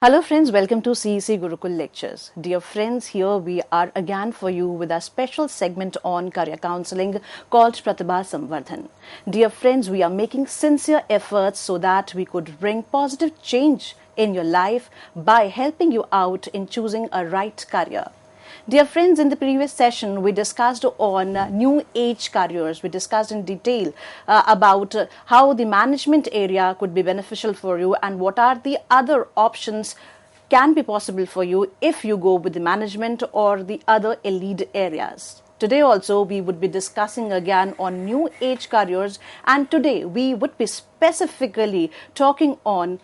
Hello friends, welcome to CEC Gurukul Lectures. Dear friends, here we are again for you with a special segment on career counseling called Pratibha Samvardhan. Dear friends, we are making sincere efforts so that we could bring positive change in your life by helping you out in choosing a right career. Dear friends, in the previous session, we discussed on new age careers. We discussed in detail about how the management area could be beneficial for you and what are the other options can be possible for you if you go with the management or the other elite areas. Today also we would be discussing again on new age careers, and today we would be specifically talking on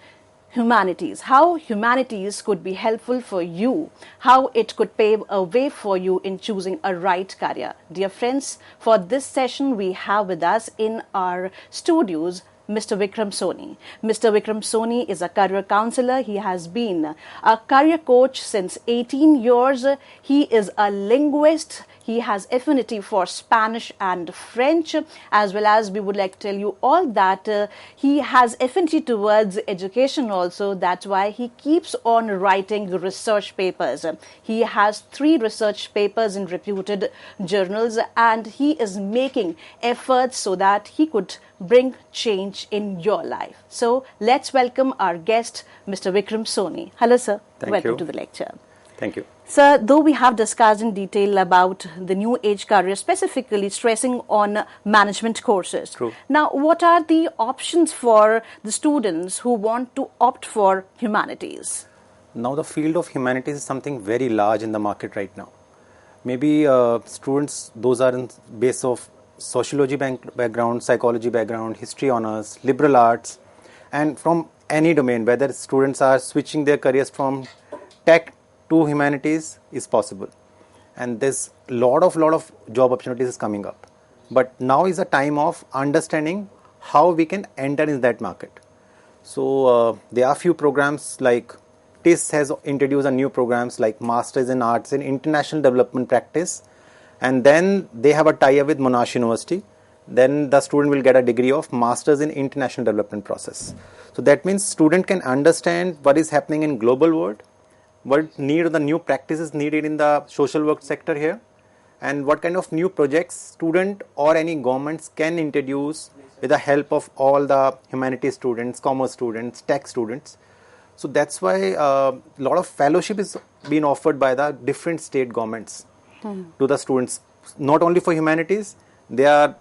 humanities, how humanities could be helpful for you, how it could pave a way for you in choosing a right career. Dear friends, for this session we have with us in our studios Mr. Vikram Soni. Mr. Vikram Soni is a career counselor. He has been a career coach since 18 years. He is a linguist. He has affinity for Spanish and French, as well as we would like to tell you all that he has affinity towards education also. That's why he keeps on writing research papers. He has 3 research papers in reputed journals, and he is making efforts so that he could bring change in your life. So let's welcome our guest, Mr. Vikram Soni. Hello, sir. Welcome to the lecture. Thank you. Sir, though we have discussed in detail about the new age career, specifically stressing on management courses. True. Now, what are the options for the students who want to opt for humanities? Now, the field of humanities is something very large in the market right now. Maybe students, those are in base of sociology background, psychology background, history honors, liberal arts, and from any domain, whether students are switching their careers from tech to humanities is possible, and there's lot of job opportunities is coming up. But now is a time of understanding how we can enter in that market. So there are few programs like TIS has introduced a new programs like Masters in Arts in International Development Practice, and then they have a tie-up with Monash University. Then the student will get a degree of Masters in International Development Process. So that means student can understand what is happening in global world, what need of the new practices needed in the social work sector here, and what kind of new projects student or any governments can introduce with the help of all the humanities students, commerce students, tech students. So that's why a lot of fellowship is being offered by the different state governments to the students. Not only for humanities, they are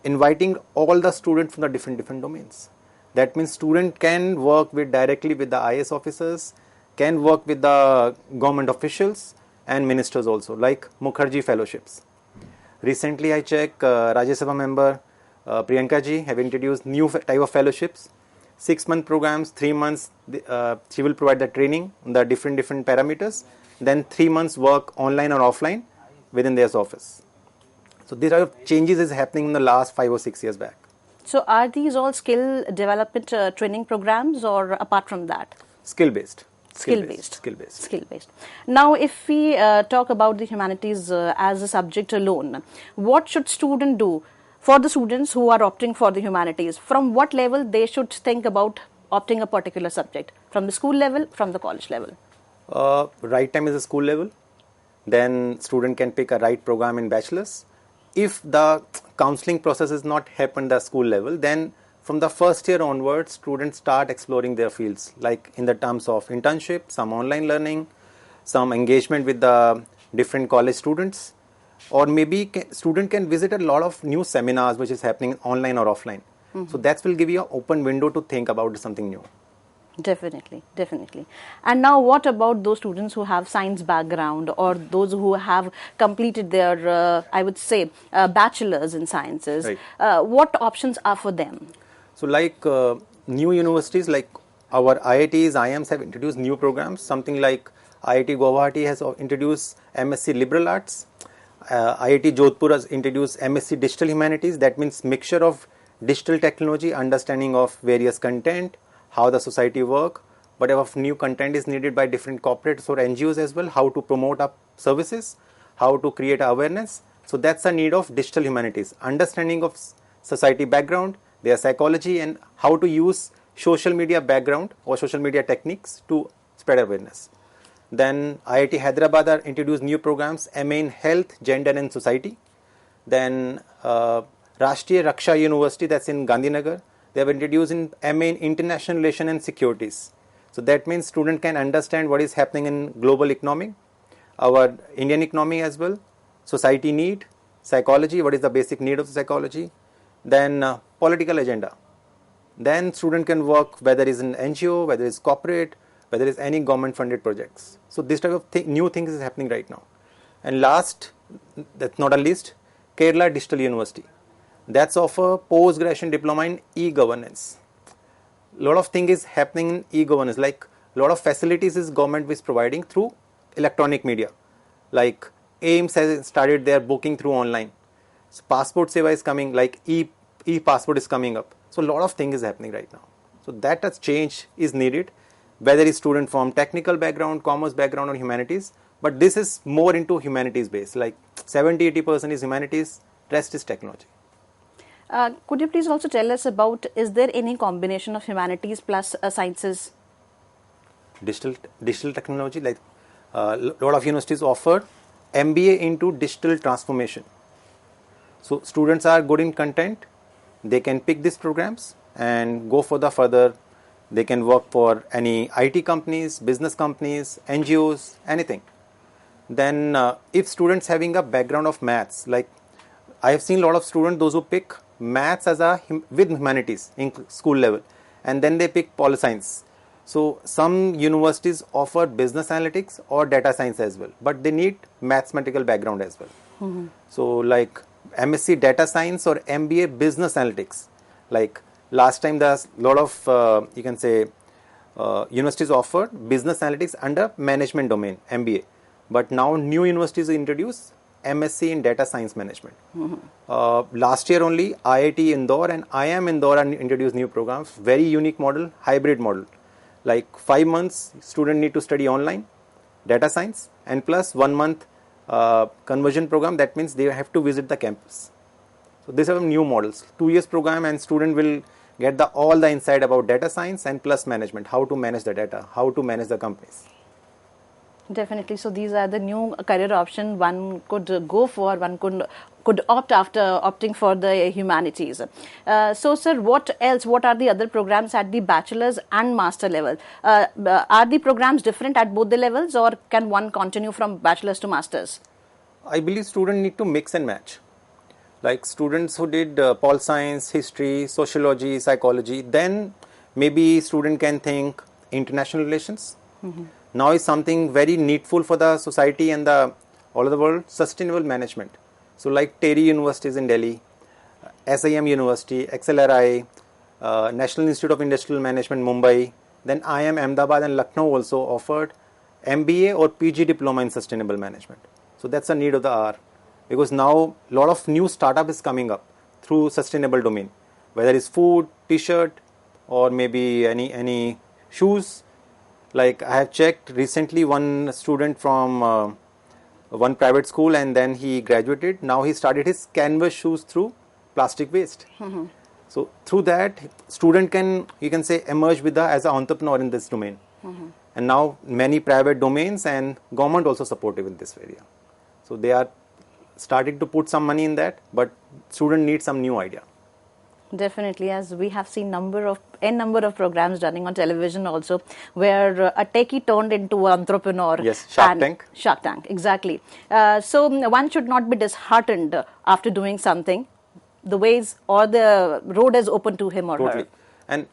inviting all the students from the different domains. That means student can work directly with the IAS officers, can work with the government officials and ministers also, like Mukherjee fellowships. Recently I checked Rajya Sabha member Priyanka ji have introduced new type of fellowships, 6-month programs, 3 months she will provide the training on the different parameters, then 3 months work online or offline within their office. So these are changes is happening in the last 5 or 6 years back. So are these all skill development training programs, or apart from that? Skill based. Now, if we talk about the humanities as a subject alone, what should student do for the students who are opting for the humanities? From what level they should think about opting a particular subject? From the school level, from the college level? Right time is the school level. Then student can pick a right program in bachelor's. If the counseling process is not happened at the school level, then from the first year onwards, students start exploring their fields, like in the terms of internship, some online learning, some engagement with the different college students, or maybe student can visit a lot of new seminars which is happening online or offline. So that will give you an open window to think about something new. Definitely. And now what about those students who have science background, or those who have completed their, I would say, bachelor's in sciences? Right. What options are for them? So like new universities like our IITs, IIMs have introduced new programs. Something like IIT Guwahati has introduced MSc Liberal Arts. IIT Jodhpur has introduced MSc Digital Humanities. That means mixture of digital technology, understanding of various content, how the society work, whatever new content is needed by different corporates or NGOs as well, how to promote up services, how to create awareness. So that's a need of digital humanities, understanding of society background, their psychology, and how to use social media background or social media techniques to spread awareness. Then IIT Hyderabad are introduced new programs, MA in Health, Gender and Society. Then Rashtriya Raksha University, that's in Gandhinagar, they have introduced in MA in International Relations and Securities. So that means student can understand what is happening in global economy, our Indian economy as well, society need, psychology, what is the basic need of psychology, then political agenda. Then student can work whether it's in NGO, whether it's corporate, whether it's any government funded projects. So this type of new things is happening right now. And last, that's not a least, Kerala Digital University. That's offer post-graduation diploma in e-governance. Lot of things is happening in e-governance, like lot of facilities is government is providing through electronic media. Like AIMS has started their booking through online. So passport seva is coming, like e-passport is coming up. So a lot of things is happening right now. So that change is needed, whether it's student from technical background, commerce background or humanities. But this is more into humanities based, like 70-80% is humanities, rest is technology. Could you please also tell us about, is there any combination of humanities plus sciences? Digital technology, like lot of universities offer MBA into digital transformation. So students are good in content, they can pick these programs and go for the further. They can work for any IT companies, business companies, NGOs, anything. Then if students having a background of maths, like I have seen a lot of students, those who pick maths as with humanities in school level, and then they pick poli science. So some universities offer business analytics or data science as well, but they need mathematical background as well. Mm-hmm. So like MSc data science or MBA business analytics. Like last time there's a lot of you can say universities offered business analytics under management domain, MBA. But now new universities introduce MSc in data science management. Mm-hmm. Last year only IIT Indore and IIM Indore introduced new programs, very unique model, hybrid model. Like 5 months student need to study online data science and plus 1 month conversion program. That means they have to visit the campus. So these are new models. 2 years program and student will get all the insight about data science and plus management, how to manage the data, how to manage the companies. Definitely. So these are the new career option one could go for, one could opt after opting for the humanities. So sir, what else? What are the other programs at the bachelor's and master level? Are the programs different at both the levels, or can one continue from bachelor's to master's? I believe students need to mix and match. Like students who did pol science, history, sociology, psychology, then maybe student can think international relations. Mm-hmm. Now is something very needful for the society and all of the world, sustainable management. So like TERI universities in Delhi, SIM University, XLRI, National Institute of Industrial Management Mumbai, then IIM Ahmedabad and Lucknow also offered MBA or PG diploma in sustainable management. So that's a need of the hour, because now a lot of new startup is coming up through sustainable domain, whether it's food, t-shirt or maybe any shoes. Like I have checked recently, one student from one private school and then he graduated. Now he started his canvas shoes through plastic waste. Mm-hmm. So through that, student can, you can say, emerge with as an entrepreneur in this domain. Mm-hmm. And now many private domains and government also supportive in this area. So they are starting to put some money in that, but student needs some new idea. Definitely, as we have seen number of programs running on television also, where a techie turned into an entrepreneur. Yes, Shark Tank. Shark Tank, exactly. So one should not be disheartened after doing something. The ways or the road is open to him or her. And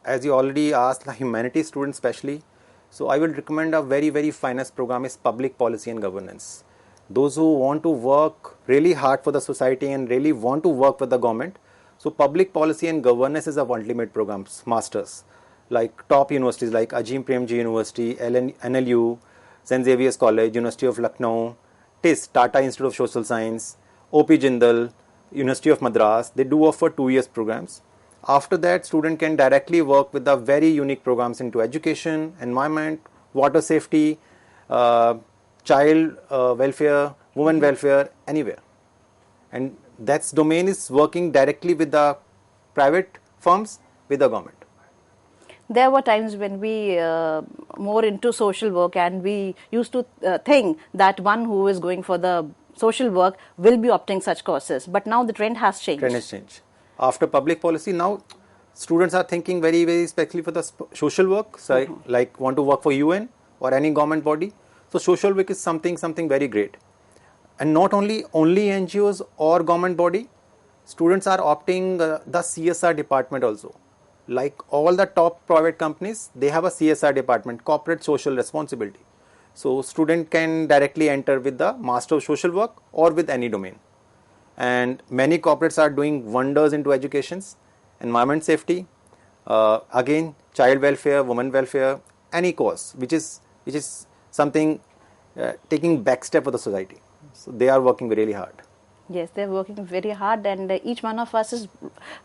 as you already asked, the humanities students especially, so I will recommend a very, very finest program is public policy and governance. Those who want to work really hard for the society and really want to work with the government. So public policy and governance is a ultimate programs, masters, like top universities like Ajim Premji University, NLU, St. Xavier's College, University of Lucknow, TIS, Tata Institute of Social Science, OP Jindal, University of Madras. They do offer 2 years programs. After that, student can directly work with the very unique programs into education, environment, water safety, child welfare, women welfare, anywhere. And that domain is working directly with the private firms, with the government. There were times when we more into social work, and we used to think that one who is going for the social work will be opting such courses. But now the trend has changed. Trend has changed. After public policy, now students are thinking very, very especially for the social work, so like want to work for UN or any government body. So social work is something very great. And not only NGOs or government body, students are opting the CSR department also. Like all the top private companies, they have a CSR department, corporate social responsibility. So student can directly enter with the Master of Social Work or with any domain. And many corporates are doing wonders into educations, environment safety, again child welfare, women welfare, any cause which is something taking back step for the society. So they are working really hard. Yes, they're working very hard, and each one of us is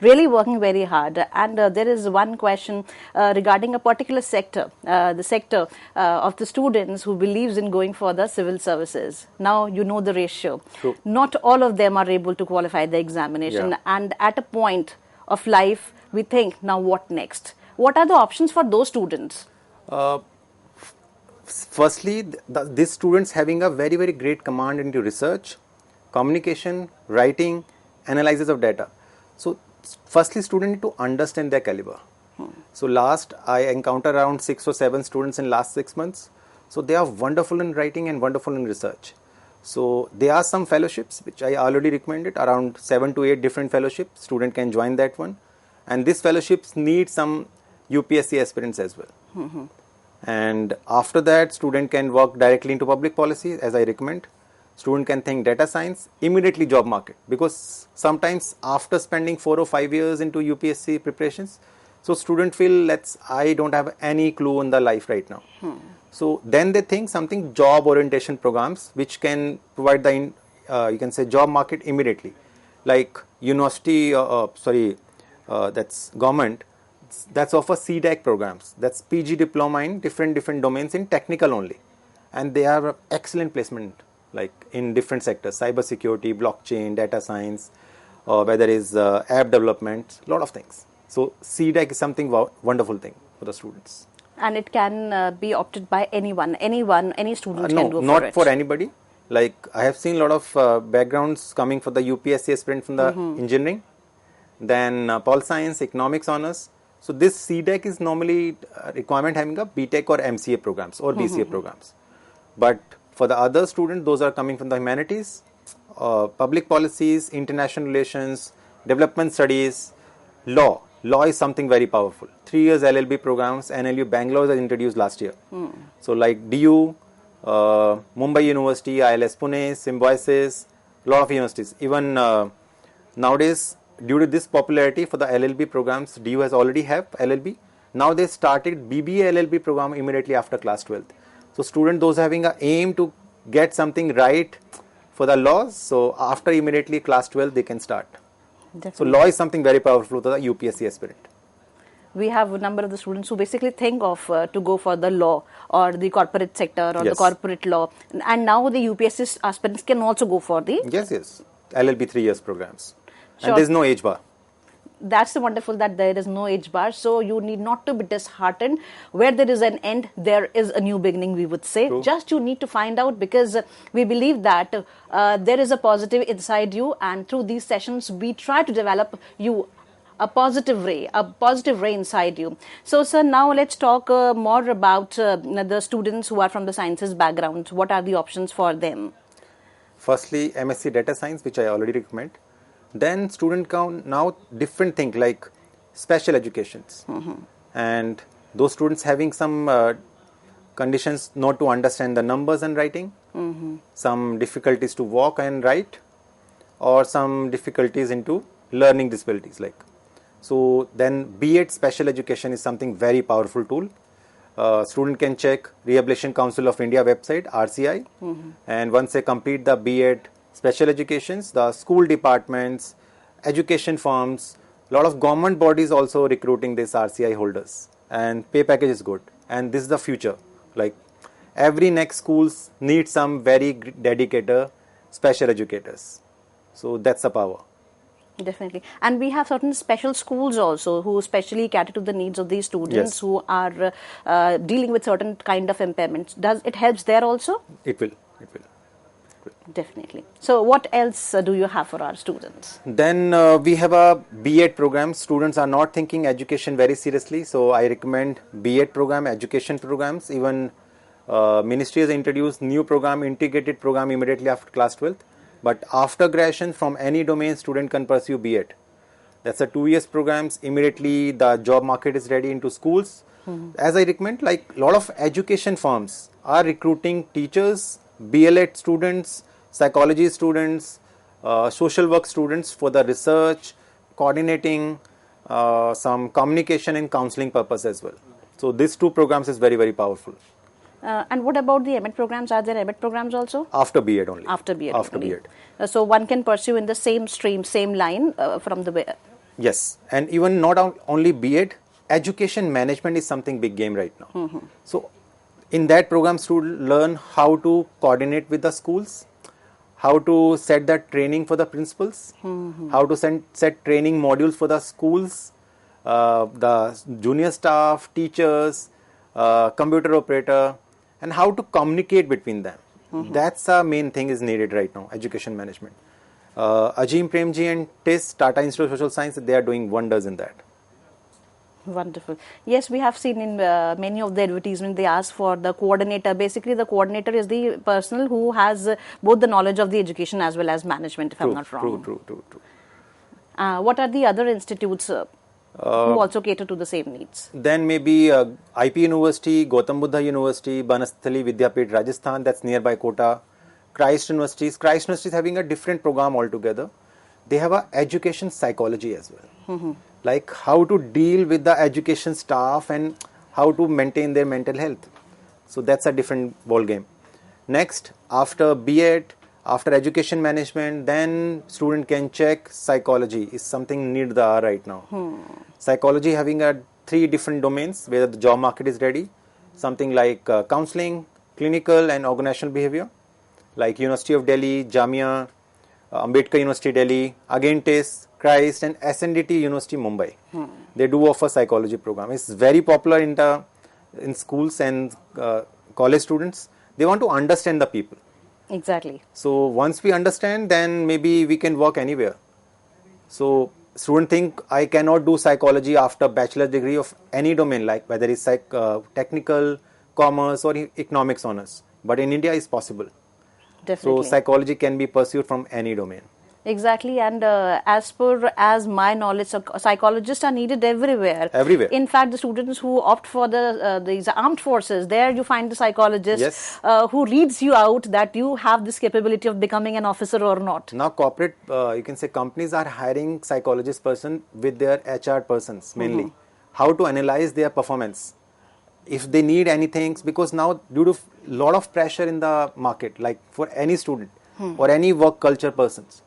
really working very hard. And there is one question regarding a particular sector, the sector of the students who believes in going for the civil services. Now you know the ratio. True. Not all of them are able to qualify the examination, Yeah. and at a point of life, we think, now what next? What are the options for those students? Firstly, these students having a very, very great command into research, communication, writing, analysis of data. So firstly, students need to understand their caliber. So last, I encountered around 6 or 7 students in last 6 months. So they are wonderful in writing and wonderful in research. So there are some fellowships which I already recommended, around 7 to 8 different fellowships. Student can join that one. And these fellowships need some UPSC aspirants as well. And after that, student can work directly into public policy, as I recommend. Student can think data science, immediately job market, because sometimes after spending 4 or 5 years into UPSC preparations, so student feel I don't have any clue in the life right now. So then they think something job orientation programs which can provide the you can say job market immediately, like university, that's government. That's offer CDAC programs. That's PG diploma in different domains in technical only, and they are excellent placement, like in different sectors: cyber security, blockchain, data science, or whether is app development, lot of things. So CDAC is something wonderful thing for the students. And it can be opted by anyone, any student No, can go for not it. for anybody. Like I have seen a lot of backgrounds coming for the UPSC aspirant from the engineering, then Pol Science, economics honors. So this CDAC is normally requirement having a BTech or MCA programs or BCA programs. But for the other students, those are coming from the humanities, public policies, international relations, development studies, law. Law is something very powerful. 3 years LLB programs, NLU Bangalore was introduced last year. So like DU, Mumbai University, ILS Pune, Symbiosis, lot of universities. Even nowadays, due to this popularity for the LLB programs, DU has already have LLB. Now they started BBA LLB program immediately after class 12th. So students, those having an aim to get something right for the laws, so after immediately class 12, they can start. Definitely. So law is something very powerful to the UPSC aspirant. We have a number of the students who basically think of to go for the law or the corporate sector or the Yes. corporate law, and now the UPSC aspirants can also go for the. Yes. LLB 3 years programs. Sure. And there is no age bar. That's the wonderful that there is no age bar, so you need not to be disheartened. Where there is an end, there is a new beginning, we would say. True. Just you need to find out, because we believe that there is a positive inside you, and through these sessions we try to develop you a positive ray inside you. So sir, now let's talk more about the students who are from the sciences background. What are the options for them? Firstly, MSc Data Science, which I already recommend. Then student count now different thing like special educations, and those students having some conditions not to understand the numbers and writing, some difficulties to walk and write, or some difficulties into learning disabilities like. So then B.Ed special education is something very powerful tool. Student can check Rehabilitation Council of India website, RCI, and once they complete the B.Ed special educations, the school departments, education firms, a lot of government bodies also recruiting these RCI holders, and pay package is good, and this is the future. Like every next schools need some very dedicated special educators, so that's the power. Definitely. And we have certain special schools also who specially cater to the needs of these students Yes. who are dealing with certain kind of impairments. Does it helps there also? It will. It will. Definitely. So what else do you have for our students? Then we have a B.Ed program. Students are not thinking education very seriously, so I recommend B.Ed program, education programs. Even ministry has introduced new program, integrated program immediately after class 12th. But after graduation, from any domain, student can pursue B.Ed. That's a 2 years programs. Immediately the job market is ready into schools. As I recommend, like a lot of education firms are recruiting teachers, BLEd students, psychology students, social work students for the research, coordinating, some communication and counseling purpose as well. So these two programs is very, very powerful. And what about the M.Ed programs? Are there M.Ed programs also? After B.Ed only. After B.Ed After only. B.Ed. So one can pursue in the same stream, same line from the... Yes, and even not only B.Ed, education management is something big game right now. So in that program, students learn how to coordinate with the schools, how to set that training for the principals, how to set training modules for the schools, the junior staff, teachers, computer operator, and how to communicate between them. That's the main thing is needed right now, education management. Ajim Premji and TIS, Tata Institute of Social Science, they are doing wonders in that. Wonderful. Yes, we have seen in many of the advertisements they ask for the coordinator. Basically, the coordinator is the person who has both the knowledge of the education as well as management, if I'm not wrong. True. What are the other institutes who also cater to the same needs? Then maybe IP University, Gautam Buddha University, Banasthali Vidyapit, Rajasthan, that's nearby Kota. Christ University is having a different program altogether. They have a education psychology as well. Like how to deal with the education staff and how to maintain their mental health. So that's a different ball game. Next, after B.Ed, after education management, then student can check psychology is something need the right now. Psychology having a 3 different domains where the job market is ready. Something like counseling, clinical and organizational behavior. Like University of Delhi, Jamia, Ambedkar University Delhi, again TIS, Christ and SNDT University Mumbai. They do offer psychology program. It's very popular in schools and college students. They want to understand the people. Exactly. So once we understand, then maybe we can work anywhere. So students think I cannot do psychology after bachelor's degree of any domain, like whether it's technical, commerce or economics honors. But in India it's possible. Definitely. So psychology can be pursued from any domain. Exactly, and as my knowledge, psychologists are needed everywhere. Everywhere. In fact, the students who opt for these armed forces, there you find the psychologist Yes. who reads you out that you have this capability of becoming an officer or not. Now corporate, you can say companies are hiring psychologist person with their HR persons mainly. How to analyze their performance. If they need anything, because now due to lot of pressure in the market, like for any student or any work culture persons,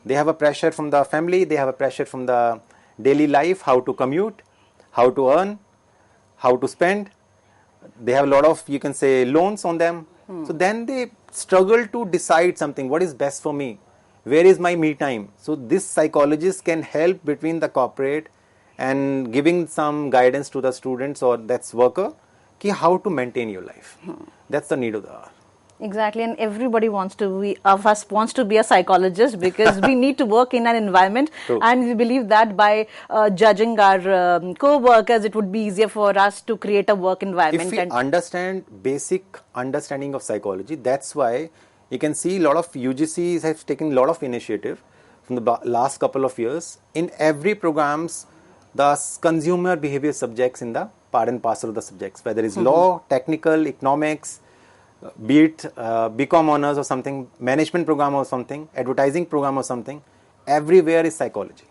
they have a pressure from the family, they have a pressure from the daily life, how to commute, how to earn, how to spend. They have a lot of, you can say, loans on them. So then they struggle to decide something, what is best for me, where is my me time. So this psychologist can help between the corporate and giving some guidance to the students or that's worker, ki how to maintain your life. That's the need of the hour. Exactly, and everybody wants to be a psychologist because we need to work in an environment, True. and we believe that by judging our co-workers, it would be easier for us to create a work environment. If we understand basic understanding of psychology, that's why you can see a lot of UGCs have taken a lot of initiative from the last couple of years. In every programs, the consumer behavior subjects in the part and parcel of the subjects, whether it's law, technical, economics, be it BCom honors or something, management program or something, advertising program or something, everywhere is psychology.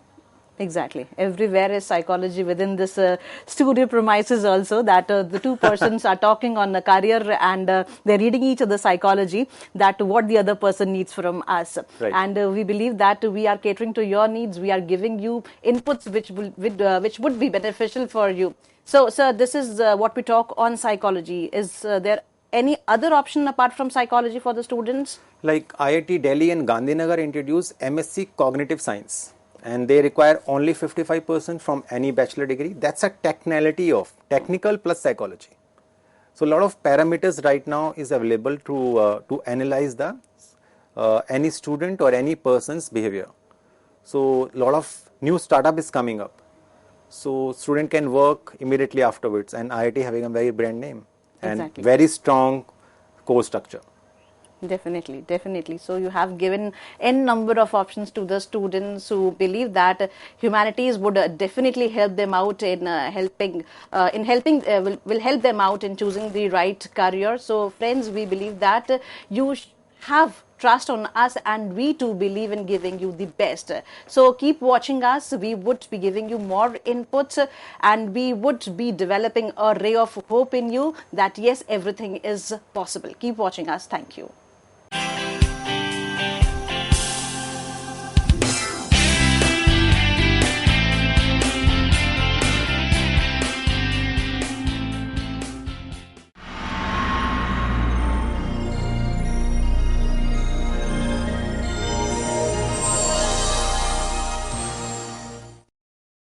Exactly. Everywhere is psychology within this studio premises also, that the two persons are talking on a career and they're reading each other's psychology, that what the other person needs from us. Right. And we believe that we are catering to your needs. We are giving you inputs which would be beneficial for you. So, sir, this is what we talk on psychology. Is there any other option apart from psychology for the students? Like IIT Delhi and Gandhinagar introduced MSc Cognitive Science. and they require only 55% from any bachelor degree. That's a technicality of technical plus psychology. So a lot of parameters right now is available to analyze the any student or any person's behavior. So a lot of new startup is coming up. So student can work immediately afterwards, and IIT having a very brand name and Exactly. very strong course structure. Definitely, definitely. So you have given n number of options to the students who believe that humanities would definitely help them out in helping will help them out in choosing the right career. So friends, we believe that you have trust on us, and we too believe in giving you the best. So keep watching us. We would be giving you more inputs, and we would be developing a ray of hope in you that yes, everything is possible. Keep watching us. Thank you.